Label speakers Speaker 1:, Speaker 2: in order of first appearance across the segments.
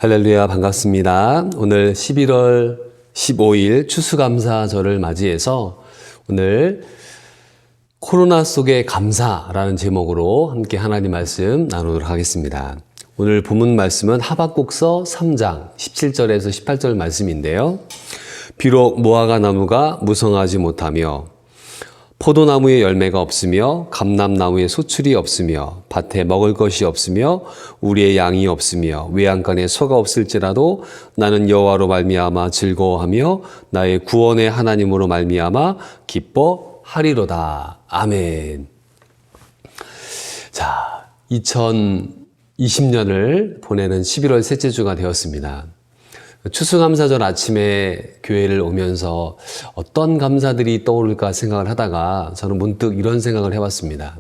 Speaker 1: 할렐루야, 반갑습니다. 오늘 11월 15일 추수감사절을 맞이해서 오늘 코로나 속의 감사라는 제목으로 함께 하나님 말씀 나누도록 하겠습니다. 오늘 본문 말씀은 하박국서 3장 17절에서 18절 말씀인데요. 비록 무화과 나무가 무성하지 못하며 포도나무에 열매가 없으며 감람나무에 소출이 없으며 밭에 먹을 것이 없으며 우리의 양이 없으며 외양간에 소가 없을지라도 나는 여호와로 말미암아 즐거워하며 나의 구원의 하나님으로 말미암아 기뻐하리로다. 아멘. 자, 2020년을 보내는 11월 셋째 주가 되었습니다. 추수감사절 아침에 교회를 오면서 어떤 감사들이 떠오를까 생각을 하다가 저는 문득 이런 생각을 해봤습니다.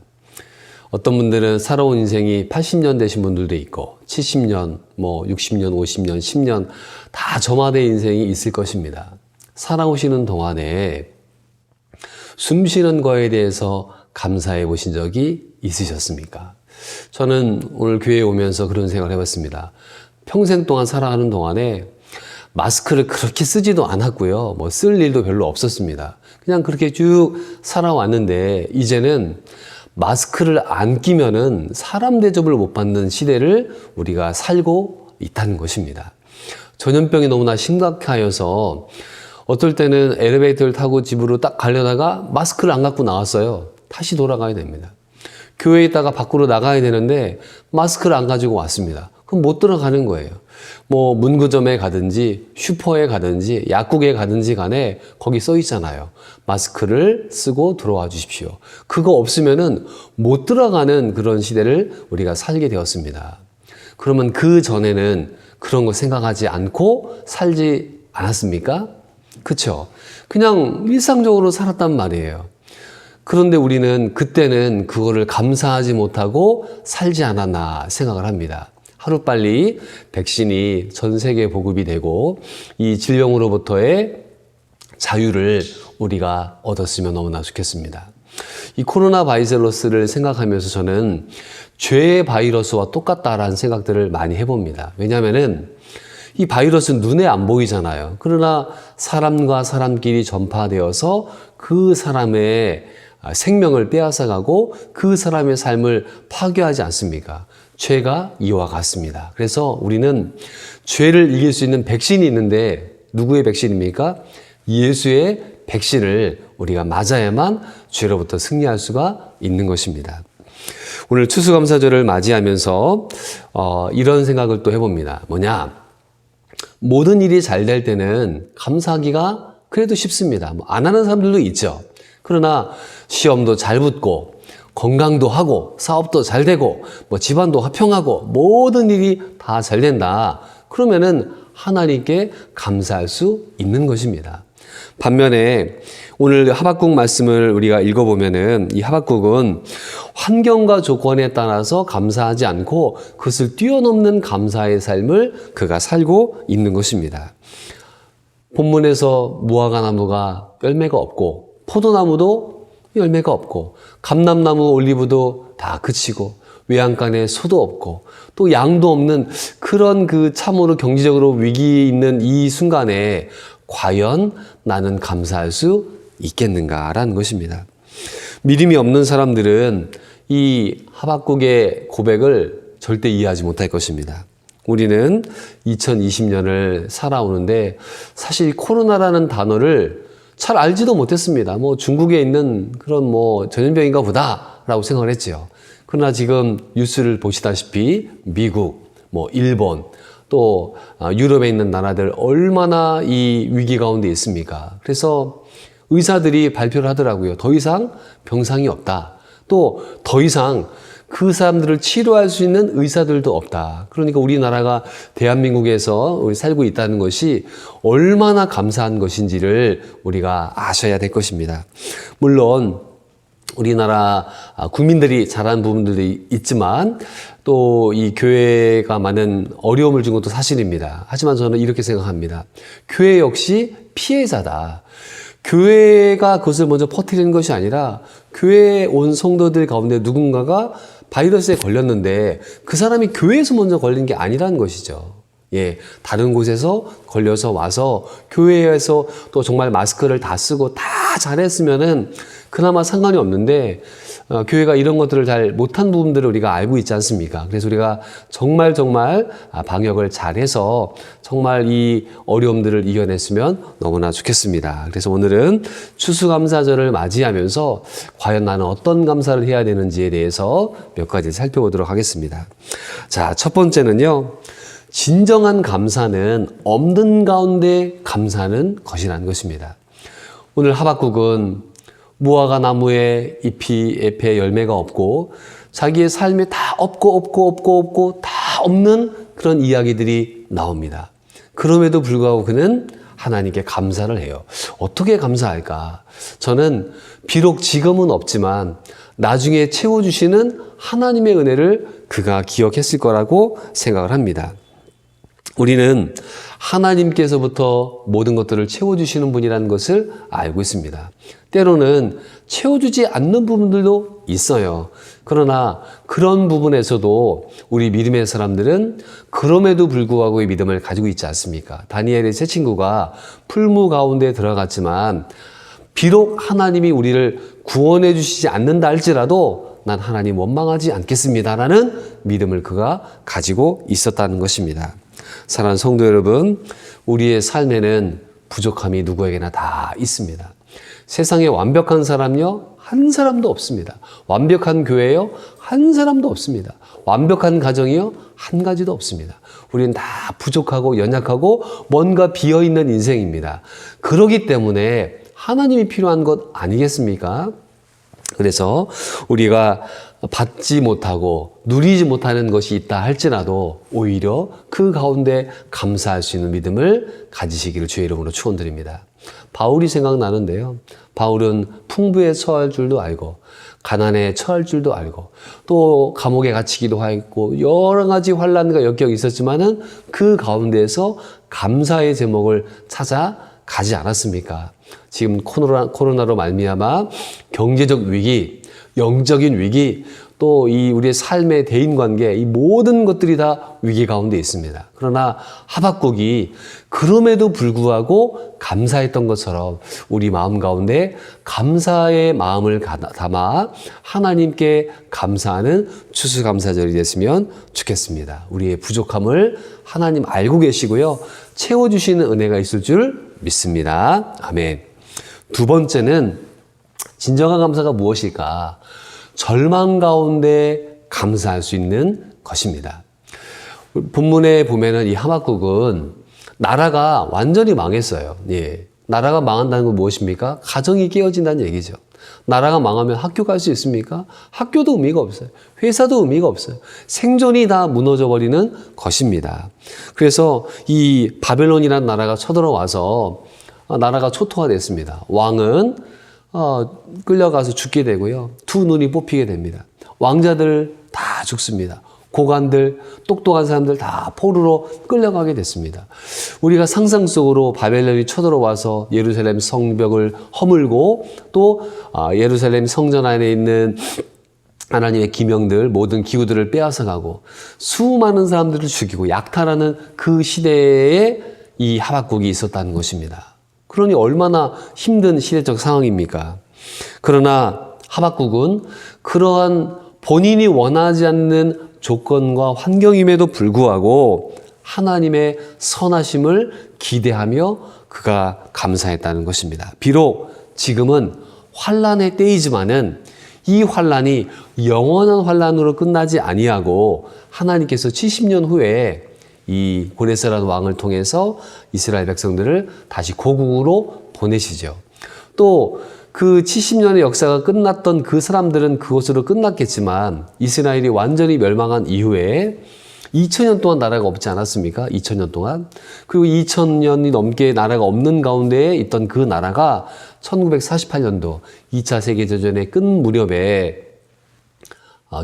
Speaker 1: 어떤 분들은 살아온 인생이 80년 되신 분들도 있고 70년, 60년, 50년, 10년 다 저마다의 인생이 있을 것입니다. 살아오시는 동안에 숨 쉬는 거에 대해서 감사해 보신 적이 있으셨습니까? 저는 오늘 교회에 오면서 그런 생각을 해봤습니다. 평생 동안 살아가는 동안에 마스크를 그렇게 쓰지도 않았고요. 쓸 일도 별로 없었습니다. 그냥 그렇게 쭉 살아왔는데 이제는 마스크를 안 끼면은 사람 대접을 못 받는 시대를 우리가 살고 있다는 것입니다. 전염병이 너무나 심각하여서 어떨 때는 엘리베이터를 타고 집으로 딱 가려다가 마스크를 안 갖고 나왔어요. 다시 돌아가야 됩니다. 교회에 있다가 밖으로 나가야 되는데 마스크를 안 가지고 왔습니다. 그럼 못 들어가는 거예요. 문구점에 가든지 슈퍼에 가든지 약국에 가든지 간에 거기 써 있잖아요. 마스크를 쓰고 들어와 주십시오. 그거 없으면은 못 들어가는 그런 시대를 우리가 살게 되었습니다. 그러면 그 전에는 그런 거 생각하지 않고 살지 않았습니까? 그쵸? 그냥 일상적으로 살았단 말이에요. 그런데 우리는 그때는 그거를 감사하지 못하고 살지 않았나 생각을 합니다. 하루빨리 백신이 전 세계에 보급이 되고 이 질병으로부터의 자유를 우리가 얻었으면 너무나 좋겠습니다. 이 코로나 바이러스를 생각하면서 저는 죄의 바이러스와 똑같다라는 생각들을 많이 해봅니다. 왜냐하면은 이 바이러스는 눈에 안 보이잖아요. 그러나 사람과 사람끼리 전파되어서 그 사람의 생명을 빼앗아가고 그 사람의 삶을 파괴하지 않습니까? 죄가 이와 같습니다. 그래서 우리는 죄를 이길 수 있는 백신이 있는데 누구의 백신입니까? 예수의 백신을 우리가 맞아야만 죄로부터 승리할 수가 있는 것입니다. 오늘 추수감사절을 맞이하면서 이런 생각을 또 해봅니다. 모든 일이 잘 될 때는 감사하기가 그래도 쉽습니다. 안 하는 사람들도 있죠. 그러나 시험도 잘 붙고 건강도 하고 사업도 잘 되고 집안도 화평하고 모든 일이 다 잘 된다. 그러면은 하나님께 감사할 수 있는 것입니다. 반면에 오늘 하박국 말씀을 우리가 읽어보면은 이 하박국은 환경과 조건에 따라서 감사하지 않고 그것을 뛰어넘는 감사의 삶을 그가 살고 있는 것입니다. 본문에서 무화과 나무가 열매가 없고 포도나무도 열매가 없고 감람나무 올리브도 다 그치고 외양간에 소도 없고 또 양도 없는 그런 참으로 경제적으로 위기 있는 이 순간에 과연 나는 감사할 수 있겠는가라는 것입니다. 믿음이 없는 사람들은 이 하박국의 고백을 절대 이해하지 못할 것입니다. 우리는 2020년을 살아오는데 사실 코로나라는 단어를 잘 알지도 못했습니다. 중국에 있는 그런 전염병인가 보다라고 생각을 했죠. 그러나 지금 뉴스를 보시다시피 미국, 일본, 또 유럽에 있는 나라들 얼마나 이 위기 가운데 있습니까? 그래서 의사들이 발표를 하더라고요. 더 이상 병상이 없다. 또 더 이상 그 사람들을 치료할 수 있는 의사들도 없다. 그러니까 우리나라가 대한민국에서 우리 살고 있다는 것이 얼마나 감사한 것인지를 우리가 아셔야 될 것입니다. 물론 우리나라 국민들이 잘하는 부분들도 있지만 또 이 교회가 많은 어려움을 준 것도 사실입니다. 하지만 저는 이렇게 생각합니다. 교회 역시 피해자다. 교회가 그것을 먼저 퍼뜨리는 것이 아니라 교회에 온 성도들 가운데 누군가가 바이러스에 걸렸는데 그 사람이 교회에서 먼저 걸린 게 아니라는 것이죠. 예, 다른 곳에서 걸려서 와서 교회에서 또 정말 마스크를 다 쓰고 다 잘했으면은 그나마 상관이 없는데 교회가 이런 것들을 잘 못한 부분들을 우리가 알고 있지 않습니까? 그래서 우리가 정말 방역을 잘해서 정말 이 어려움들을 이겨냈으면 너무나 좋겠습니다. 그래서 오늘은 추수감사절을 맞이하면서 과연 나는 어떤 감사를 해야 되는지에 대해서 몇 가지 살펴보도록 하겠습니다. 자, 첫 번째는요. 진정한 감사는 없는 가운데 감사하는 것이라는 것입니다. 오늘 하박국은 무화과 나무에 잎이 잎에 열매가 없고 자기의 삶에 다 없고 다 없는 그런 이야기들이 나옵니다. 그럼에도 불구하고 그는 하나님께 감사를 해요. 어떻게 감사할까? 저는 비록 지금은 없지만 나중에 채워주시는 하나님의 은혜를 그가 기억했을 거라고 생각을 합니다. 우리는 하나님께서부터 모든 것들을 채워주시는 분이라는 것을 알고 있습니다. 때로는 채워주지 않는 부분들도 있어요. 그러나 그런 부분에서도 우리 믿음의 사람들은 그럼에도 불구하고의 믿음을 가지고 있지 않습니까? 다니엘의 세 친구가 풀무 가운데 들어갔지만 비록 하나님이 우리를 구원해 주시지 않는다 할지라도 난 하나님 원망하지 않겠습니다라는 믿음을 그가 가지고 있었다는 것입니다. 사랑하는 성도 여러분, 우리의 삶에는 부족함이 누구에게나 다 있습니다. 세상에 완벽한 사람요? 한 사람도 없습니다. 완벽한 교회요? 한 사람도 없습니다. 완벽한 가정이요? 한 가지도 없습니다. 우리는 다 부족하고 연약하고 뭔가 비어있는 인생입니다. 그렇기 때문에 하나님이 필요한 것 아니겠습니까? 그래서 우리가 받지 못하고 누리지 못하는 것이 있다 할지라도 오히려 그 가운데 감사할 수 있는 믿음을 가지시기를 주의 이름으로 축원드립니다. 바울이 생각나는데요. 바울은 풍부에 처할 줄도 알고 가난에 처할 줄도 알고 또 감옥에 갇히기도 했고 여러 가지 환난과 역경이 있었지만은 그 가운데에서 감사의 제목을 찾아 가지 않았습니까? 지금 코로나로 말미암아 경제적 위기, 영적인 위기, 또 이 우리의 삶의 대인관계, 이 모든 것들이 다 위기 가운데 있습니다. 그러나 하박국이 그럼에도 불구하고 감사했던 것처럼 우리 마음 가운데 감사의 마음을 담아 하나님께 감사하는 추수감사절이 됐으면 좋겠습니다. 우리의 부족함을 하나님 알고 계시고요. 채워주시는 은혜가 있을 줄 믿습니다. 아멘. 두 번째는 진정한 감사가 무엇일까? 절망 가운데 감사할 수 있는 것입니다. 본문에 보면은 이 하박국은 나라가 완전히 망했어요. 예. 나라가 망한다는 건 무엇입니까? 가정이 깨어진다는 얘기죠. 나라가 망하면 학교 갈 수 있습니까? 학교도 의미가 없어요. 회사도 의미가 없어요. 생존이 다 무너져 버리는 것입니다. 그래서 이 바벨론이라는 나라가 쳐들어와서 나라가 초토화됐습니다. 왕은 끌려가서 죽게 되고요. 두 눈이 뽑히게 됩니다. 왕자들 다 죽습니다. 고관들, 똑똑한 사람들 다 포로로 끌려가게 됐습니다. 우리가 상상 속으로 바벨론이 쳐들어와서 예루살렘 성벽을 허물고 또 예루살렘 성전 안에 있는 하나님의 기명들, 모든 기구들을 빼앗아가고 수많은 사람들을 죽이고 약탈하는 그 시대에 이 하박국이 있었다는 것입니다. 그러니 얼마나 힘든 시대적 상황입니까? 그러나 하박국은 그러한 본인이 원하지 않는 조건과 환경임에도 불구하고 하나님의 선하심을 기대하며 그가 감사했다는 것입니다. 비록 지금은 환난의 때이지만은 이 환난이 영원한 환난으로 끝나지 아니하고 하나님께서 70년 후에 이 고레스라는 왕을 통해서 이스라엘 백성들을 다시 고국으로 보내시죠. 또 그 70년의 역사가 끝났던 그 사람들은 그것으로 끝났겠지만 이스라엘이 완전히 멸망한 이후에 2000년 동안 나라가 없지 않았습니까? 2000년 동안. 그리고 2000년이 넘게 나라가 없는 가운데에 있던 그 나라가 1948년도 2차 세계대전의 끝 무렵에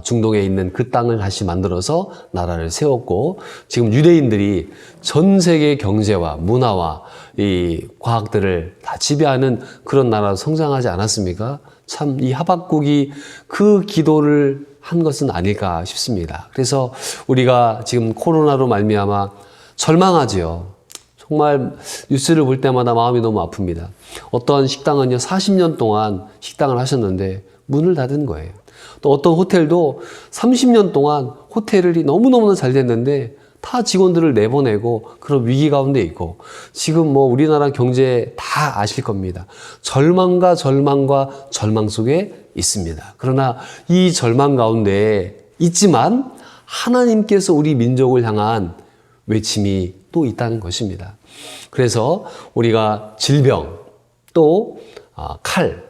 Speaker 1: 중동에 있는 그 땅을 다시 만들어서 나라를 세웠고 지금 유대인들이 전 세계 경제와 문화와 이 과학들을 다 지배하는 그런 나라로 성장하지 않았습니까? 참 이 하박국이 그 기도를 한 것은 아닐까 싶습니다. 그래서 우리가 지금 코로나로 말미암아 절망하지요. 정말 뉴스를 볼 때마다 마음이 너무 아픕니다. 어떤 식당은요, 40년 동안 식당을 하셨는데 문을 닫은 거예요. 또 어떤 호텔도 30년 동안 호텔이 너무너무 잘 됐는데 다 직원들을 내보내고 그런 위기 가운데 있고, 지금 뭐 우리나라 경제 다 아실 겁니다. 절망과 절망 속에 있습니다. 그러나 이 절망 가운데 있지만 하나님께서 우리 민족을 향한 외침이 또 있다는 것입니다. 그래서 우리가 질병, 또 칼,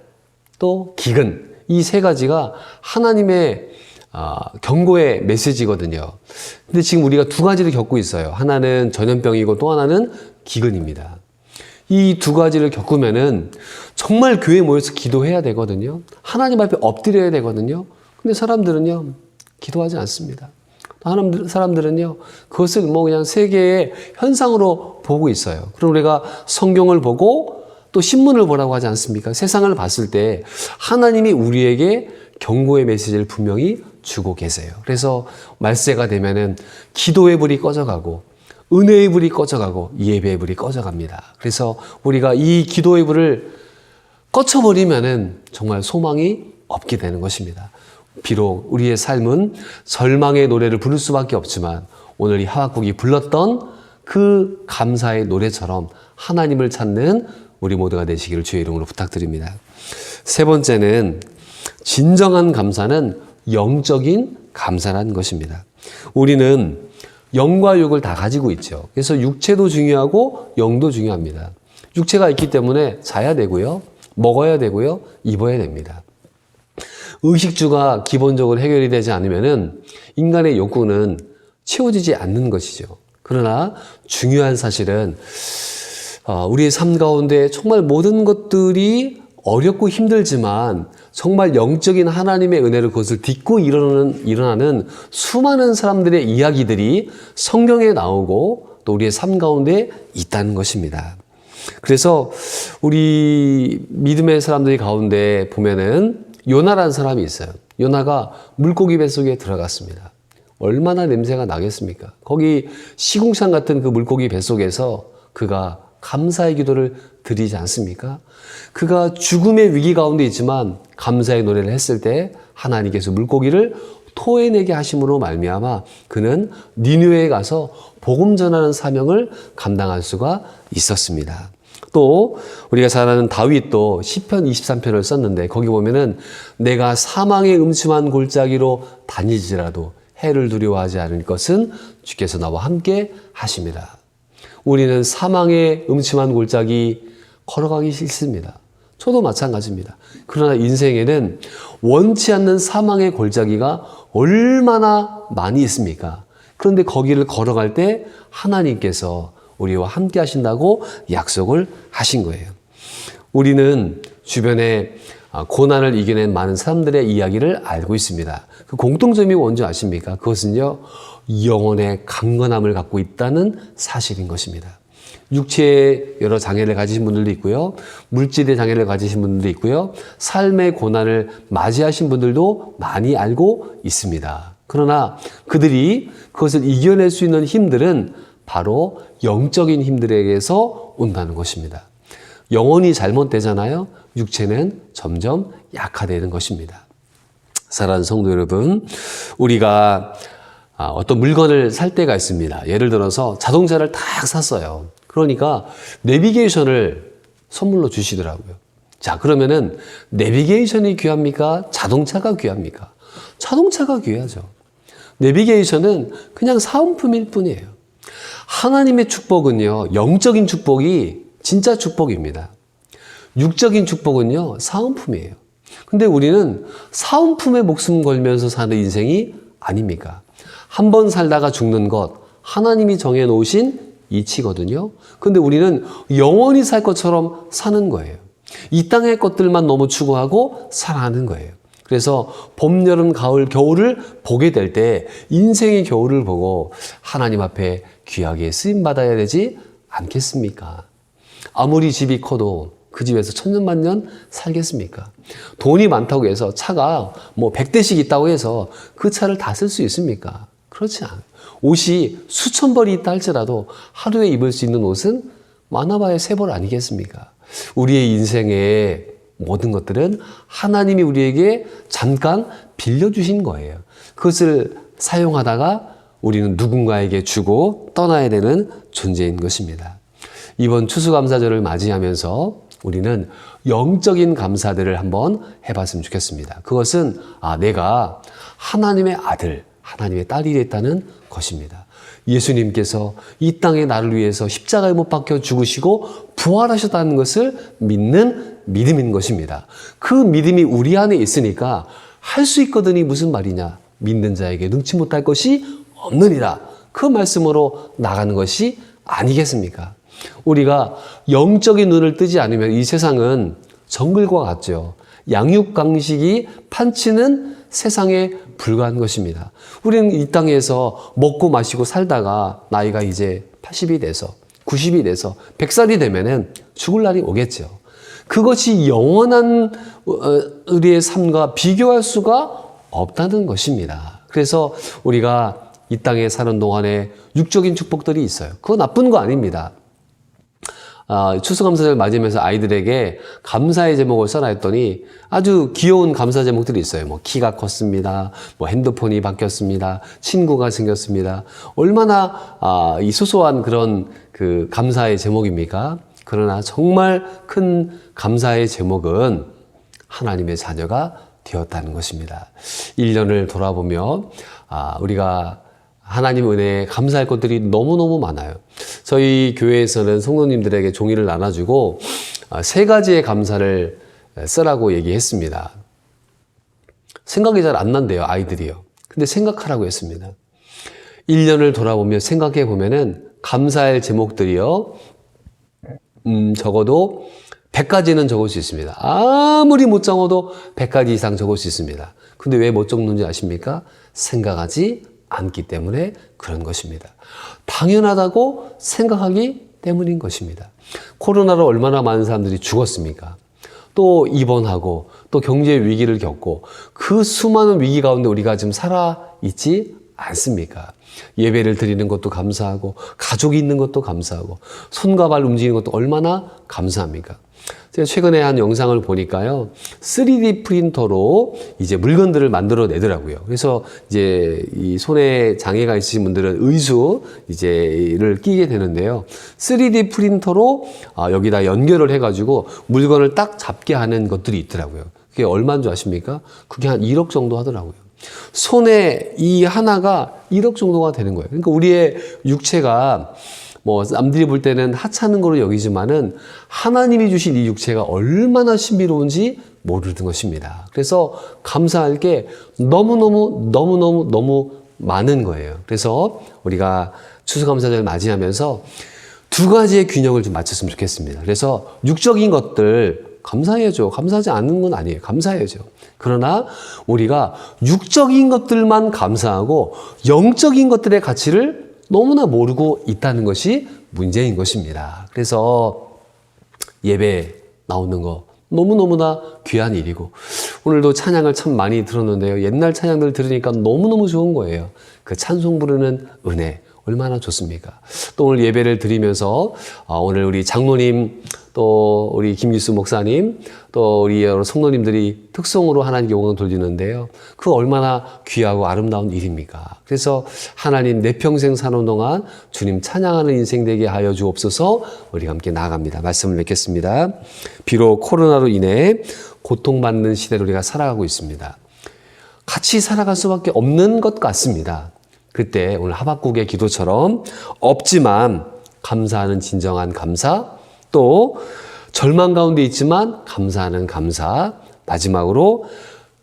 Speaker 1: 또 기근, 이 세 가지가 하나님의 경고의 메시지거든요. 근데 지금 우리가 두 가지를 겪고 있어요. 하나는 전염병이고 또 하나는 기근입니다. 이 두 가지를 겪으면은 정말 교회에 모여서 기도해야 되거든요. 하나님 앞에 엎드려야 되거든요. 근데 사람들은요, 기도하지 않습니다. 사람들은요, 그것을 뭐 그냥 세계의 현상으로 보고 있어요. 그럼 우리가 성경을 보고 또 신문을 보라고 하지 않습니까? 세상을 봤을 때 하나님이 우리에게 경고의 메시지를 분명히 주고 계세요. 그래서 말세가 되면은 기도의 불이 꺼져가고 은혜의 불이 꺼져가고 예배의 불이 꺼져갑니다. 그래서 우리가 이 기도의 불을 꺼쳐버리면은 정말 소망이 없게 되는 것입니다. 비록 우리의 삶은 절망의 노래를 부를 수밖에 없지만 오늘 이 하박국이 불렀던 그 감사의 노래처럼 하나님을 찾는 우리 모두가 되시기를 주의 이름으로 부탁드립니다. 세 번째는 진정한 감사는 영적인 감사라는 것입니다. 우리는 영과 육을 다 가지고 있죠. 그래서 육체도 중요하고 영도 중요합니다. 육체가 있기 때문에 자야 되고요, 먹어야 되고요, 입어야 됩니다. 의식주가 기본적으로 해결이 되지 않으면은 인간의 욕구는 채워지지 않는 것이죠. 그러나 중요한 사실은 우리의 삶 가운데 정말 모든 것들이 어렵고 힘들지만 정말 영적인 하나님의 은혜로 그것을 딛고 일어나는 수많은 사람들의 이야기들이 성경에 나오고 또 우리의 삶 가운데 있다는 것입니다. 그래서 우리 믿음의 사람들 가운데 보면은 요나라는 사람이 있어요. 요나가 물고기 뱃속에 들어갔습니다. 얼마나 냄새가 나겠습니까? 거기 시궁창 같은 그 물고기 뱃속에서 그가 감사의 기도를 드리지 않습니까? 그가 죽음의 위기 가운데 있지만 감사의 노래를 했을 때 하나님께서 물고기를 토해내게 하심으로 말미암아 그는 니느웨에 가서 복음 전하는 사명을 감당할 수가 있었습니다. 또 우리가 잘 아는 다윗도 시편 23편을 썼는데 거기 보면은 내가 사망의 음침한 골짜기로 다니지라도 해를 두려워하지 않을 것은 주께서 나와 함께 하십니다. 우리는 사망의 음침한 골짜기 걸어가기 싫습니다. 저도 마찬가지입니다. 그러나 인생에는 원치 않는 사망의 골짜기가 얼마나 많이 있습니까? 그런데 거기를 걸어갈 때 하나님께서 우리와 함께 하신다고 약속을 하신 거예요. 우리는 주변에 고난을 이겨낸 많은 사람들의 이야기를 알고 있습니다. 그 공통점이 뭔지 아십니까? 그것은요, 영혼의 강건함을 갖고 있다는 사실인 것입니다. 육체의 여러 장애를 가지신 분들도 있고요, 물질의 장애를 가지신 분들도 있고요, 삶의 고난을 맞이하신 분들도 많이 알고 있습니다. 그러나 그들이 그것을 이겨낼 수 있는 힘들은 바로 영적인 힘들에게서 온다는 것입니다. 영혼이 잘못되잖아요. 육체는 점점 약화되는 것입니다. 사랑하는 성도 여러분, 우리가 어떤 물건을 살 때가 있습니다. 예를 들어서 자동차를 딱 샀어요. 그러니까 내비게이션을 선물로 주시더라고요. 자, 그러면은 내비게이션이 귀합니까? 자동차가 귀합니까? 자동차가 귀하죠. 내비게이션은 그냥 사은품일 뿐이에요. 하나님의 축복은요, 영적인 축복이 진짜 축복입니다. 육적인 축복은요, 사은품이에요. 근데 우리는 사은품에 목숨 걸면서 사는 인생이 아닙니까? 한 번 살다가 죽는 것, 하나님이 정해놓으신 이치거든요. 근데 우리는 영원히 살 것처럼 사는 거예요. 이 땅의 것들만 너무 추구하고 살아가는 거예요. 그래서 봄, 여름, 가을, 겨울을 보게 될 때 인생의 겨울을 보고 하나님 앞에 귀하게 쓰임받아야 되지 않겠습니까? 아무리 집이 커도 그 집에서 천년만년 살겠습니까? 돈이 많다고 해서 차가 뭐 100대씩 있다고 해서 그 차를 다 쓸 수 있습니까? 그렇지 않아요. 옷이 수천 벌이 있다 할지라도 하루에 입을 수 있는 옷은 많아봐야 3벌 아니겠습니까? 우리의 인생의 모든 것들은 하나님이 우리에게 잠깐 빌려주신 거예요. 그것을 사용하다가 우리는 누군가에게 주고 떠나야 되는 존재인 것입니다. 이번 추수감사절을 맞이하면서 우리는 영적인 감사들을 한번 해봤으면 좋겠습니다. 그것은 내가 하나님의 아들, 하나님의 딸이 됐다는 것입니다. 예수님께서 이 땅에 나를 위해서 십자가에 못 박혀 죽으시고 부활하셨다는 것을 믿는 믿음인 것입니다. 그 믿음이 우리 안에 있으니까 할 수 있거든이 무슨 말이냐? 믿는 자에게 능치 못할 것이 없느니라. 그 말씀으로 나가는 것이 아니겠습니까? 우리가 영적인 눈을 뜨지 않으면 이 세상은 정글과 같죠. 양육강식이 판치는 세상에 불과한 것입니다. 우리는 이 땅에서 먹고 마시고 살다가 나이가 이제 80이 돼서 90이 돼서 100살이 되면은 죽을 날이 오겠죠. 그것이 영원한 우리의 삶과 비교할 수가 없다는 것입니다. 그래서 우리가 이 땅에 사는 동안에 육적인 축복들이 있어요. 그거 나쁜 거 아닙니다. 추수감사절 맞으면서 아이들에게 감사의 제목을 써라 했더니 아주 귀여운 감사 제목들이 있어요. 뭐 키가 컸습니다. 뭐 핸드폰이 바뀌었습니다. 친구가 생겼습니다. 얼마나 이 소소한 그런 그 감사의 제목입니까? 그러나 정말 큰 감사의 제목은 하나님의 자녀가 되었다는 것입니다. 1년을 돌아보며 우리가 하나님 은혜에 감사할 것들이 너무너무 많아요. 저희 교회에서는 성도님들에게 종이를 나눠주고 3가지의 감사를 쓰라고 얘기했습니다. 생각이 잘 안 난대요, 아이들이요. 근데 생각하라고 했습니다. 1년을 돌아보며 생각해 보면은 감사할 제목들이요. 적어도 100가지는 적을 수 있습니다. 아무리 못 적어도 100가지 이상 적을 수 있습니다. 근데 왜 못 적는지 아십니까? 생각하지 않기 때문에 그런 것입니다. 당연하다고 생각하기 때문인 것입니다. 코로나로 얼마나 많은 사람들이 죽었습니까? 또 입원하고 또 경제 위기를 겪고 그 수많은 위기 가운데 우리가 지금 살아있지 않습니까? 예배를 드리는 것도 감사하고 가족이 있는 것도 감사하고 손과 발 움직이는 것도 얼마나 감사합니까? 제가 최근에 한 영상을 보니까요, 3D 프린터로 이제 물건들을 만들어 내더라고요. 그래서 이제 이 손에 장애가 있으신 분들은 의수 이제를 끼게 되는데요. 3D 프린터로 여기다 연결을 해가지고 물건을 딱 잡게 하는 것들이 있더라고요. 그게 얼마인 줄 아십니까? 그게 한 1억 정도 하더라고요. 손에 이 하나가 1억 정도가 되는 거예요. 그러니까 우리의 육체가 뭐 남들이 볼 때는 하찮은 거로 여기지만은 하나님이 주신 이 육체가 얼마나 신비로운지 모르는 것입니다. 그래서 감사할 게 너무 많은 거예요. 그래서 우리가 추수감사절 맞이하면서 2가지의 균형을 좀 맞췄으면 좋겠습니다. 그래서 육적인 것들 감사해야죠. 감사하지 않는 건 아니에요. 감사해야죠. 그러나 우리가 육적인 것들만 감사하고 영적인 것들의 가치를 너무나 모르고 있다는 것이 문제인 것입니다. 그래서 예배 나오는 거 너무너무나 귀한 일이고 오늘도 찬양을 참 많이 들었는데요. 옛날 찬양들 들으니까 너무너무 좋은 거예요. 그 찬송 부르는 은혜 얼마나 좋습니까? 또 오늘 예배를 드리면서 오늘 우리 장로님 또 우리 김기수 목사님 또 우리 여러 성도님들이 특송으로 하나님께 영광을 돌리는데요. 그 얼마나 귀하고 아름다운 일입니까? 그래서 하나님 내 평생 사는 동안 주님 찬양하는 인생 되게 하여 주옵소서. 우리가 함께 나아갑니다. 말씀을 맺겠습니다. 비록 코로나로 인해 고통받는 시대를 우리가 살아가고 있습니다. 같이 살아갈 수밖에 없는 것 같습니다. 그때 오늘 하박국의 기도처럼 없지만 감사하는 진정한 감사, 또 절망 가운데 있지만 감사하는 감사, 마지막으로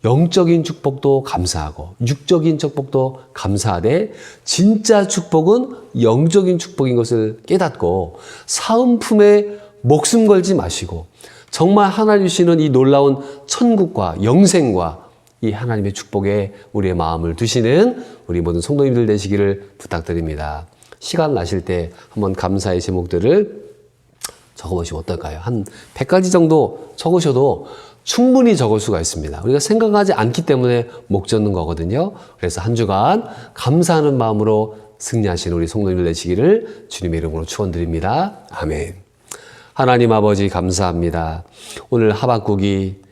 Speaker 1: 영적인 축복도 감사하고 육적인 축복도 감사하되 진짜 축복은 영적인 축복인 것을 깨닫고 사은품에 목숨 걸지 마시고 정말 하나님 주시는 이 놀라운 천국과 영생과 이 하나님의 축복에 우리의 마음을 두시는 우리 모든 성도님들 되시기를 부탁드립니다. 시간 나실 때 한번 감사의 제목들을 적어보시면 어떨까요? 한 100가지 정도 적으셔도 충분히 적을 수가 있습니다. 우리가 생각하지 않기 때문에 목 젖는 거거든요. 그래서 한 주간 감사하는 마음으로 승리하시는 우리 성도님들 되시기를 주님의 이름으로 축원드립니다. 아멘. 하나님 아버지 감사합니다. 오늘 하박국이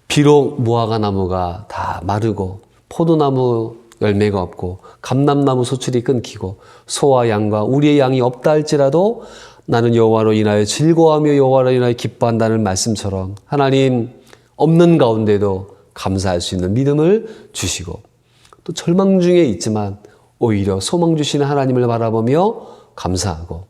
Speaker 1: 비록 무화과 나무가 다 마르고 포도나무 열매가 없고 감람나무 소출이 끊기고 소와 양과 우리의 양이 없다 할지라도 나는 여호와로 인하여 즐거워하며 여호와로 인하여 기뻐한다는 말씀처럼 하나님 없는 가운데도 감사할 수 있는 믿음을 주시고 또 절망 중에 있지만 오히려 소망 주시는 하나님을 바라보며 감사하고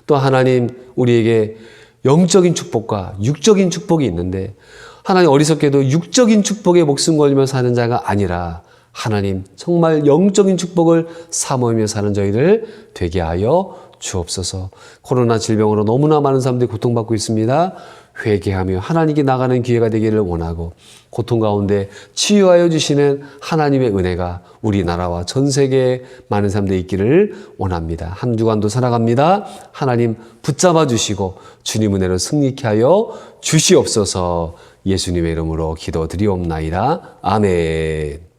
Speaker 1: 또 하나님 우리에게 영적인 축복과 육적인 축복이 있는데 하나님 어리석게도 육적인 축복에 목숨 걸리며 사는 자가 아니라 하나님 정말 영적인 축복을 사모하며 사는 저희를 되게 하여 주옵소서. 코로나 질병으로 너무나 많은 사람들이 고통받고 있습니다. 회개하며 하나님께 나가는 기회가 되기를 원하고 고통 가운데 치유하여 주시는 하나님의 은혜가 우리나라와 전 세계에 많은 사람들이 있기를 원합니다. 한 주간도 살아갑니다. 하나님 붙잡아 주시고 주님 은혜로 승리케 하여 주시옵소서. 예수님의 이름으로 기도드리옵나이다. 아멘.